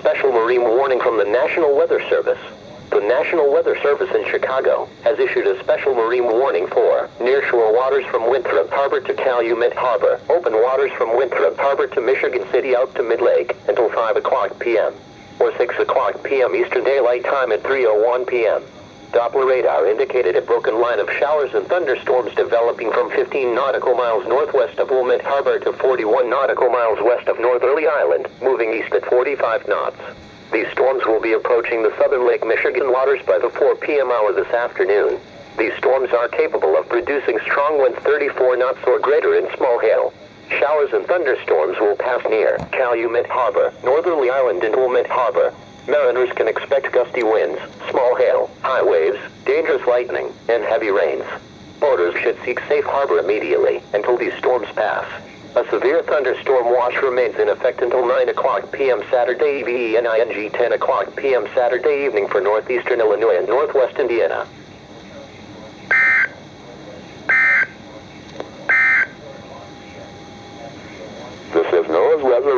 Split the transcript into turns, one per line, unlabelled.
special marine warning from the National Weather Service. The National Weather Service in Chicago has issued a special marine warning for nearshore waters from Winthrop Harbor to Calumet Harbor, open waters from Winthrop Harbor to Michigan City out to Mid-Lake until 5 o'clock p.m. or 6 o'clock p.m. Eastern Daylight Time at 3:01 p.m. Doppler radar indicated a broken line of showers and thunderstorms developing from 15 nautical miles northwest of Wilmette Harbor to 41 nautical miles west of Northerly Island, moving east at 45 knots. These storms will be approaching the southern Lake Michigan waters by the 4 p.m. hour this afternoon. These storms are capable of producing strong winds 34 knots or greater in small hail. Showers and thunderstorms will pass near Calumet Harbor, Northerly Island and Wilmette Harbor. Mariners can expect gusty winds, small hail, high waves, dangerous lightning, and heavy rains. Boaters should seek safe harbor immediately until these storms pass. A severe thunderstorm watch remains in effect until 9 o'clock p.m. Saturday evening, 10 o'clock p.m. Saturday evening for northeastern Illinois and northwest Indiana.
This is NOAA's weather.